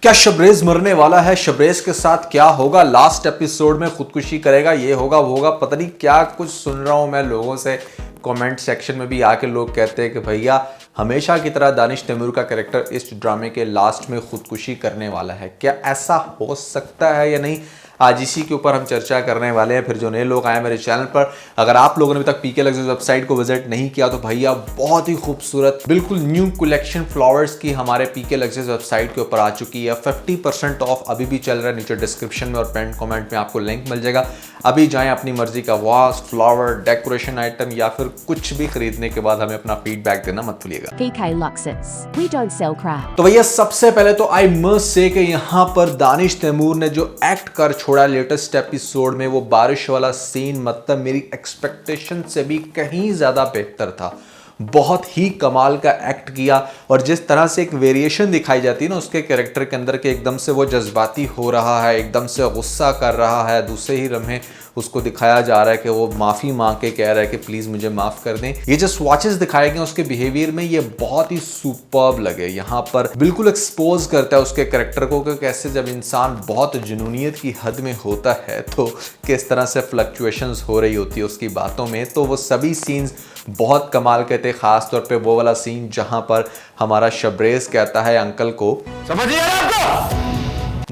क्या शबरेज मरने वाला है? शबरेज के साथ क्या होगा? लास्ट एपिसोड में खुदकुशी करेगा, ये होगा वो होगा, पता नहीं क्या कुछ सुन रहा हूं मैं लोगों से। कमेंट सेक्शन में भी आके लोग कहते हैं कि भैया हमेशा की तरह दानिश तैमूर का कैरेक्टर इस ड्रामे के लास्ट में खुदकुशी करने वाला है। क्या ऐसा हो सकता है या नहीं? आज इसी के ऊपर हम चर्चा करने वाले हैं। फिर जो नए लोग आए मेरे चैनल पर, अगर आप लोगों ने अभी तक पीके लग्जरीज वेबसाइट को विजिट नहीं किया तो भैया बहुत ही खूबसूरत बिल्कुल न्यू कलेक्शन फ्लावर्स की हमारे पीके लग्जरीज वेबसाइट के ऊपर आ चुकी है। 50% ऑफ अभी भी चल रहा है। नीचे डिस्क्रिप्शन में और पिन कमेंट में आपको लिंक मिल जाएगा। अभी जाएं, अपनी मर्जी का वास, फ्लावर, डेकोरेशन आइटम या फिर कुछ भी खरीदने के बाद हमें अपना फीडबैक देना मत भूलिएगा। PK Luxus. We don't sell crap. तो भैया सबसे पहले तो आई मस्ट से कि यहाँ पर दानिश तैमूर ने जो एक्ट कर छोड़ा लेटेस्ट एपिसोड में, वो बारिश वाला सीन मतलब मेरी एक्सपेक्टेशन से भी कहीं ज्यादा बेहतर था। बहुत ही कमाल का एक्ट किया और जिस तरह से एक वेरिएशन दिखाई जाती है ना उसके कैरेक्टर के अंदर के, एकदम से वो जज्बाती हो रहा है, एकदम से गुस्सा कर रहा है, दूसरे ही लम्हे उसको दिखाया जा रहा है कि वो माफ़ी मांग के कह रहा है कि प्लीज़ मुझे माफ़ कर दें। ये जो स्वॉचेस दिखाए गए उसके बिहेवियर में, ये बहुत ही सुपर्ब लगे। यहाँ पर बिल्कुल एक्सपोज करता है उसके कैरेक्टर को कि कैसे जब इंसान बहुत जुनूनियत की हद में होता है तो किस तरह से फ्लक्चुएशंस हो रही होती है उसकी बातों में। तो वो सभी सीन्स बहुत कमाल के थे। खास तौर पे वो वाला सीन जहां पर हमारा शबरेज कहता है अंकल को, समझिए आपको,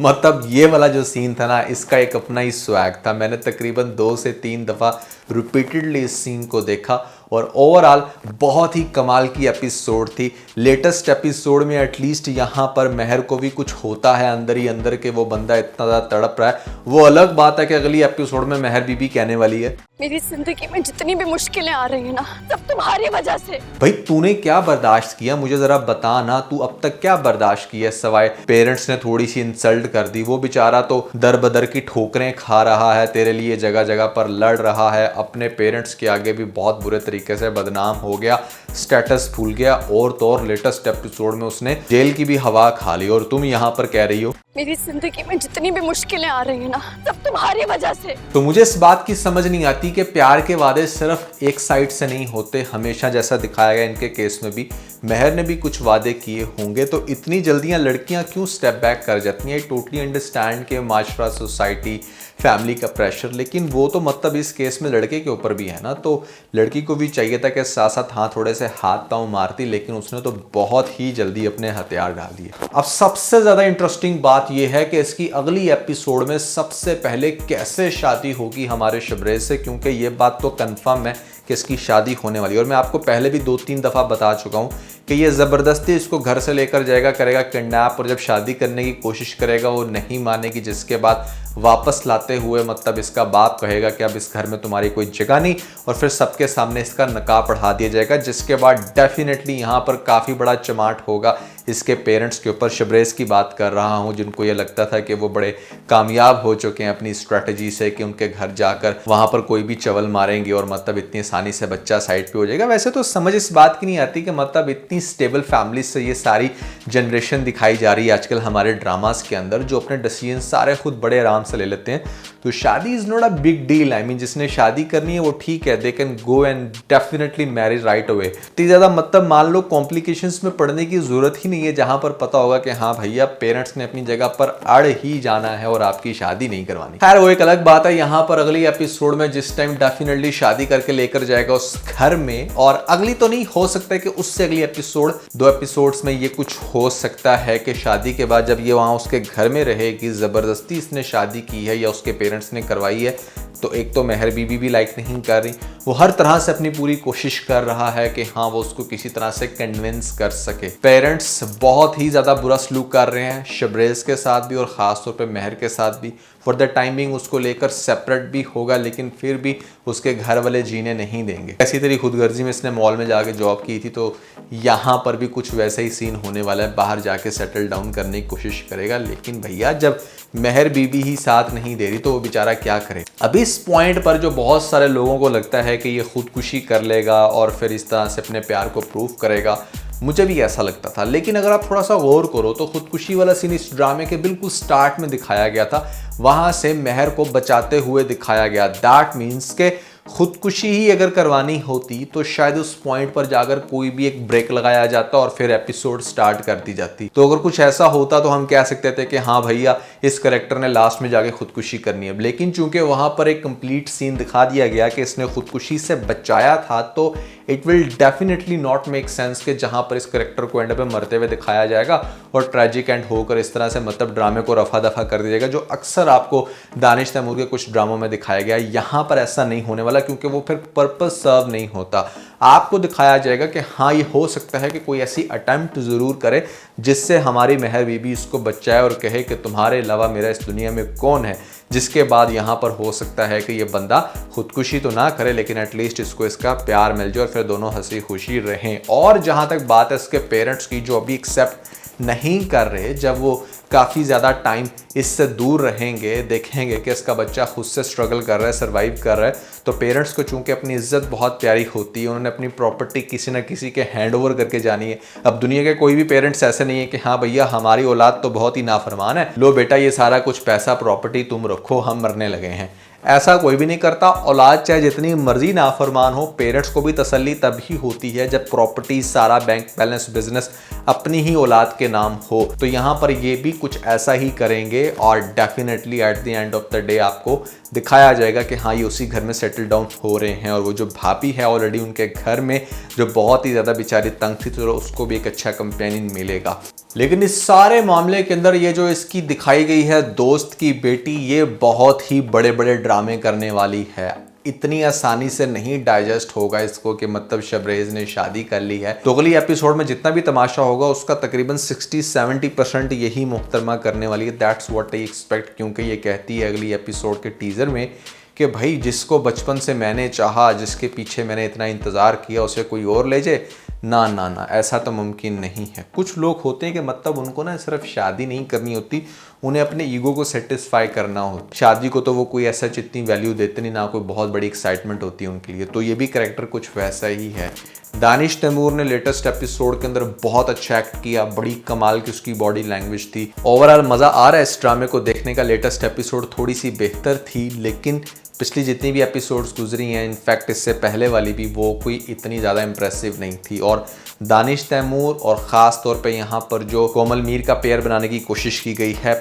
मतलब ये वाला जो सीन था ना, इसका एक अपना ही स्वैग था। मैंने तकरीबन 2 से 3 दफ़ा रिपीटेडली इस सीन को देखा और ओवरऑल बहुत ही कमाल की एपिसोड थी। लेटेस्ट एपिसोड में एटलीस्ट यहाँ पर महर को भी कुछ होता है अंदर ही अंदर के वो बंदा इतना ज़्यादा तड़प रहा है। वो अलग बात है कि अगली एपिसोड में महर बीबी कहने वाली है, मेरी जिंदगी में जितनी भी मुश्किलें आ रही है ना, सब तुम्हारी वजह से। भाई तूने क्या बर्दाश्त किया मुझे जरा बता ना, तू अब तक क्या बर्दाश्त किया सवाए पेरेंट्स ने थोड़ी सी इंसल्ट कर दी। वो बेचारा तो दर बदर की ठोकरें खा रहा है, तेरे लिए जगह जगह पर लड़ रहा है, अपने पेरेंट्स के आगे भी बहुत बुरे तरीके से बदनाम हो गया, स्टेटस भूल गया और तो और लेटेस्ट एपिसोड में उसने जेल की भी हवा खा ली। और तुम यहाँ पर कह रही हो मेरी जिंदगी में जितनी भी मुश्किलें आ रही है ना, सब तुम्हारी वजह से। तो मुझे इस बात की समझ नहीं आती कि प्यार के वादे सिर्फ एक साइड से नहीं होते हमेशा, जैसा दिखाया गया इनके केस में भी महर ने भी कुछ वादे किए होंगे। तो इतनी जल्दियां लड़कियां क्यों स्टेप बैक कर जाती हैं? टोटली अंडरस्टैंड के माशरा, सोसाइटी, फैमिली का प्रेशर, लेकिन वो तो मतलब इस केस में लड़के के ऊपर भी है ना। तो लड़की को भी चाहिए था कि साथ साथ हाँ थोड़े से हाथ पांव मारती, लेकिन उसने तो बहुत ही जल्दी अपने हथियार डाल दिए। अब सबसे ज्यादा इंटरेस्टिंग बात यह है कि इसकी अगली एपिसोड में सबसे पहले कैसे शादी होगी हमारे शबरेज से, क्योंकि ये बात तो कंफर्म है कि इसकी शादी होने वाली है। और मैं आपको पहले भी 2-3 दफ़ा बता चुका हूँ कि ये ज़बरदस्ती इसको घर से लेकर जाएगा, करेगा किडनैप, और जब शादी करने की कोशिश करेगा वो नहीं मानेगी, जिसके बाद वापस लाते हुए मतलब इसका बाप कहेगा कि अब इस घर में तुम्हारी कोई जगह नहीं, और फिर सबके सामने इसका नकाब बढ़ा दिया जाएगा, जिसके बाद डेफिनेटली यहाँ पर काफ़ी बड़ा चमाट होगा इसके पेरेंट्स के ऊपर। शबरेज की बात कर रहा हूँ, जिनको ये लगता था कि वो बड़े कामयाब हो चुके हैं अपनी स्ट्रेटजी से कि उनके घर जाकर वहाँ पर कोई भी चवल मारेंगे और मतलब इतनी आसानी से बच्चा साइड पे हो जाएगा। वैसे तो समझ इस बात की नहीं आती कि मतलब इतनी स्टेबल फैमिली से ये सारी जनरेशन दिखाई जा रही है आजकल हमारे ड्रामास के अंदर, जो अपने डिसीजन सारे खुद बड़े आराम से ले लेते हैं। तो शादी is not a big deal. I mean जिसने शादी करनी है वो ठीक है, they can go and definitely marry right away. इतनी ज्यादा मतलब मान लो कॉम्प्लिकेशंस में पड़ने की जरूरत ही नहीं है, जहां पर पता होगा कि हाँ भैया पेरेंट्स ने अपनी जगह पर अड़ ही जाना है और आपकी शादी नहीं करवानी। खैर वो एक अलग बात है। यहाँ पर अगली एपिसोड में जिस टाइम डेफिनेटली शादी करके लेकर जाएगा उस घर में, और अगली तो नहीं, हो सकता है कि उससे अगली एपिसोड 2 एपिसोड्स में ये कुछ हो सकता है कि शादी के बाद जब ये वहां उसके घर में रहेगी, जबरदस्ती इसने शादी की है या उसके पेरेंट्स ने करवाई है, तो एक तो महर बीबी भी लाइक नहीं कर रही, वो हर तरह से अपनी पूरी कोशिश कर रहा है कि हाँ वो उसको किसी तरह से कन्विंस कर सके। पेरेंट्स बहुत ही ज्यादा बुरा सलूक कर रहे हैं शबरेज के साथ भी और खास तौर पे महर के साथ भी। फॉर द टाइमिंग उसको लेकर सेपरेट भी होगा, लेकिन फिर भी उसके घर वाले जीने नहीं देंगे। ऐसी तेरी खुदगर्जी में इसने मॉल में जाके जॉब की थी, तो यहाँ पर भी कुछ वैसा ही सीन होने वाला है, बाहर जाके सेटल डाउन करने की कोशिश करेगा। लेकिन भैया जब महर बीबी ही साथ नहीं दे रही तो वो बेचारा क्या करे। अभी इस पॉइंट पर जो बहुत सारे लोगों को लगता है कि ये खुदकुशी कर लेगा और फिर इस तरह से अपने प्यार को प्रूव करेगा, मुझे भी ऐसा लगता था। लेकिन अगर आप थोड़ा सा गौर करो तो खुदकुशी वाला सीन इस ड्रामे के बिल्कुल स्टार्ट में दिखाया गया था, वहां से महर को बचाते हुए दिखाया गया। दैट मीन्स के खुदकुशी ही अगर करवानी होती तो शायद उस पॉइंट पर जाकर कोई भी एक ब्रेक लगाया जाता और फिर एपिसोड स्टार्ट कर दी जाती। तो अगर कुछ ऐसा होता तो हम कह सकते थे कि हाँ भैया इस कैरेक्टर ने लास्ट में जाके खुदकुशी करनी है, लेकिन चूंकि वहां पर एक कंप्लीट सीन दिखा दिया गया कि इसने खुदकुशी से बचाया था, तो it will definitely not make sense कि जहां पर इस कैरेक्टर को एंड पे मरते हुए दिखाया जाएगा और ट्रेजिक एंड होकर इस तरह से मतलब ड्रामे को रफा दफा कर दिया जाएगा, जो अक्सर आपको दानिश तैमूर के कुछ ड्रामों में दिखाया गया। यहाँ पर ऐसा नहीं होने वाला, क्योंकि वो फिर पर्पस सर्व नहीं होता। आपको दिखाया जाएगा कि हाँ ये हो सकता है कि कोई ऐसी अटेम्प्ट जरूर करे जिससे हमारी मेहर बीबी इसको बचाए और कहे कि तुम्हारे अलावा मेरा इस दुनिया में कौन है, जिसके बाद यहाँ पर हो सकता है कि ये बंदा खुदकुशी तो ना करे लेकिन एटलीस्ट इसको इसका प्यार मिल जाए और फिर दोनों हंसी खुशी रहें। और जहाँ तक बात है इसके पेरेंट्स की, जो अभी एक्सेप्ट नहीं कर रहे, जब वो काफ़ी ज़्यादा टाइम इससे दूर रहेंगे, देखेंगे कि इसका बच्चा खुद से स्ट्रगल कर रहा है, सर्वाइव कर रहा है, तो पेरेंट्स को चूंकि अपनी इज्जत बहुत प्यारी होती है, उन्होंने अपनी प्रॉपर्टी किसी न किसी के हैंड ओवर करके जानी है। अब दुनिया के कोई भी पेरेंट्स ऐसे नहीं है कि हाँ भैया हमारी औलाद तो बहुत ही नाफरमान है, लो बेटा ये सारा कुछ पैसा प्रॉपर्टी तुम रखो, हम मरने लगे हैं। ऐसा कोई भी नहीं करता। औलाद चाहे जितनी मर्जी नाफरमान हो, पेरेंट्स को भी तसल्ली तभी होती है जब प्रॉपर्टी, सारा बैंक बैलेंस, बिजनेस अपनी ही औलाद के नाम हो। तो यहाँ पर ये भी कुछ ऐसा ही करेंगे और definitely at the end of the day आपको दिखाया जाएगा कि हाँ ये उसी घर में सेटल डाउन हो रहे हैं। और वो जो भाभी है ऑलरेडी उनके घर में, जो बहुत ही ज़्यादा बेचारी तंग थी, तो उसको भी एक अच्छा कंपेनियन मिलेगा। लेकिन इस सारे मामले के अंदर ये जो इसकी दिखाई गई है दोस्त की बेटी, ये बहुत ही बड़े बड़े ड्रामे करने वाली है। इतनी आसानी से नहीं डाइजेस्ट होगा इसको कि मतलब शबरेज ने शादी कर ली है। तो अगली एपिसोड में जितना भी तमाशा होगा उसका तकरीबन 60-70% यही मुहतरमा करने वाली है। दैट्स व्हाट आई एक्सपेक्ट, क्योंकि ये कहती है अगली एपिसोड के टीजर में कि भाई जिसको बचपन से मैंने चाहा, जिसके पीछे मैंने इतना इंतज़ार किया, उसे कोई और ले जाए, ना ना ना, ऐसा तो मुमकिन नहीं है। कुछ लोग होते हैं कि मतलब उनको ना सिर्फ शादी नहीं करनी होती, उन्हें अपने ईगो को सेटिस्फाई करना होता। शादी को तो वो कोई ऐसा इतनी वैल्यू देते नहीं, ना कोई बहुत बड़ी एक्साइटमेंट होती है उनके लिए। तो ये भी कैरेक्टर कुछ वैसा ही है। दानिश तैमूर ने लेटेस्ट एपिसोड के अंदर बहुत अच्छा एक्ट किया, बड़ी कमाल की उसकी बॉडी लैंग्वेज थी। ओवरऑल मज़ा आ रहा है इस ड्रामे को देखने का। लेटेस्ट एपिसोड थोड़ी सी बेहतर थी, लेकिन पिछली जितनी भी एपिसोड्स गुजरी हैं, इनफैक्ट इससे पहले वाली भी, वो कोई इतनी ज़्यादा इंप्रेसिव नहीं थी। और दानिश तैमूर और ख़ास तौर पे यहाँ पर जो कोमल मीर का पेयर बनाने की कोशिश की गई है,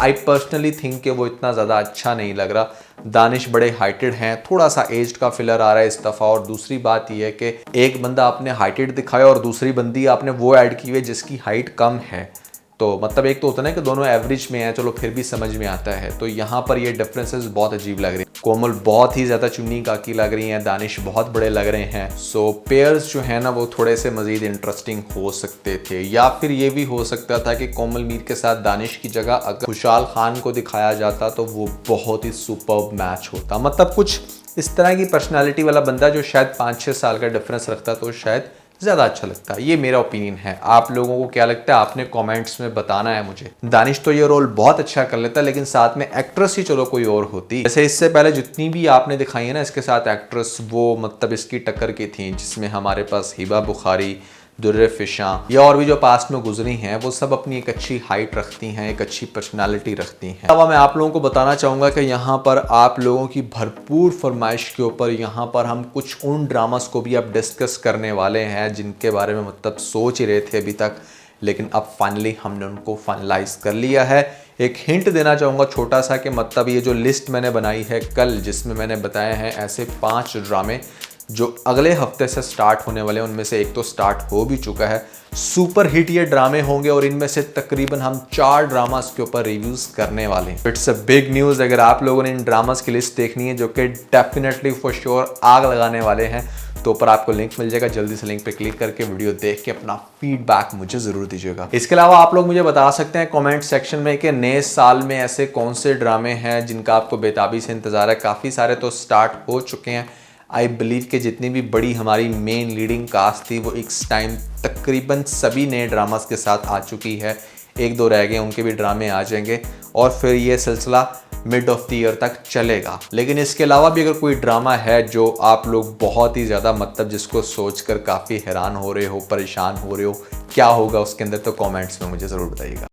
आई पर्सनली थिंक कि वो इतना ज़्यादा अच्छा नहीं लग रहा। दानिश बड़े हाइटेड हैं, थोड़ा सा एज्ड का फिलर आ रहा है इस दफ़ा। और दूसरी बात यह है कि एक बंदा आपने हाइटेड दिखाया और दूसरी बंदी आपने वो ऐड की हुई है जिसकी हाइट कम है। तो मतलब एक तो होता है ना कि दोनों एवरेज में है, चलो फिर भी समझ में आता है। तो यहाँ पर ये डिफरेंसेस बहुत अजीब लग रही हैं। कोमल बहुत ही ज़्यादा चुन्नी काकी लग रही हैं, दानिश बहुत बड़े लग रहे हैं। सो पेयर्स जो है ना वो थोड़े से मज़ीद इंटरेस्टिंग हो सकते थे। या फिर ये भी हो सकता था कि कोमल मीर के साथ दानिश की जगह अगर खुशहाल खान को दिखाया जाता तो वो बहुत ही सुपर्ब मैच होता। मतलब कुछ इस तरह की पर्सनैलिटी वाला बंदा जो शायद 5-6 साल का डिफरेंस रखता तो शायद ज़्यादा अच्छा लगता है। ये मेरा ओपिनियन है। आप लोगों को क्या लगता है आपने कमेंट्स में बताना है मुझे। दानिश तो ये रोल बहुत अच्छा कर लेता, लेकिन साथ में एक्ट्रेस ही चलो कोई और होती। जैसे इससे पहले जितनी भी आपने दिखाई है ना इसके साथ एक्ट्रेस, वो मतलब इसकी टक्कर की थी, जिसमें हमारे पास हिबा बुखारी, दुर्रे फिशा या और भी जो पास्ट में गुजरी हैं, वो सब अपनी एक अच्छी हाइट रखती हैं, एक अच्छी पर्सनालिटी रखती हैं। अब मैं आप लोगों को बताना चाहूँगा कि यहाँ पर आप लोगों की भरपूर फरमाइश के ऊपर यहाँ पर हम कुछ उन ड्रामास को भी अब डिस्कस करने वाले हैं जिनके बारे में मतलब सोच ही रहे थे अभी तक, लेकिन अब फाइनली हमने उनको फाइनलाइज कर लिया है। एक हिंट देना चाहूँगा छोटा सा कि मतलब ये जो लिस्ट मैंने बनाई है कल, जिसमें मैंने बताया है ऐसे 5 ड्रामे जो अगले हफ्ते से स्टार्ट होने वाले हैं, उनमें से एक तो स्टार्ट हो भी चुका है। सुपर हिट ये ड्रामे होंगे और इनमें से तकरीबन हम 4 ड्रामास के ऊपर रिव्यूज करने वाले हैं। It's a big news. अगर आप लोगों ने इन ड्रामास की लिस्ट देखनी है जो कि डेफिनेटली फॉर श्योर आग लगाने वाले हैं, तो ऊपर आपको लिंक मिल जाएगा। जल्दी से लिंक पे क्लिक करके वीडियो देख के अपना फीडबैक मुझे जरूर दीजिएगा। इसके अलावा आप लोग मुझे बता सकते हैं कमेंट सेक्शन में कि नए साल में ऐसे कौन से ड्रामे हैं जिनका आपको बेताबी से इंतजार है। काफ़ी सारे तो स्टार्ट हो चुके हैं। आई बिलीव कि जितनी भी बड़ी हमारी मेन लीडिंग कास्ट थी वो इस टाइम तकरीबन सभी नए ड्रामास के साथ आ चुकी है। 1-2 रह गए, उनके भी ड्रामे आ जाएंगे और फिर ये सिलसिला मिड ऑफ द ईयर तक चलेगा। लेकिन इसके अलावा भी अगर कोई ड्रामा है जो आप लोग बहुत ही ज़्यादा मतलब जिसको सोचकर काफ़ी हैरान हो रहे हो, परेशान हो रहे हो, क्या होगा उसके अंदर, तो कमेंट्स में मुझे ज़रूर बताइएगा।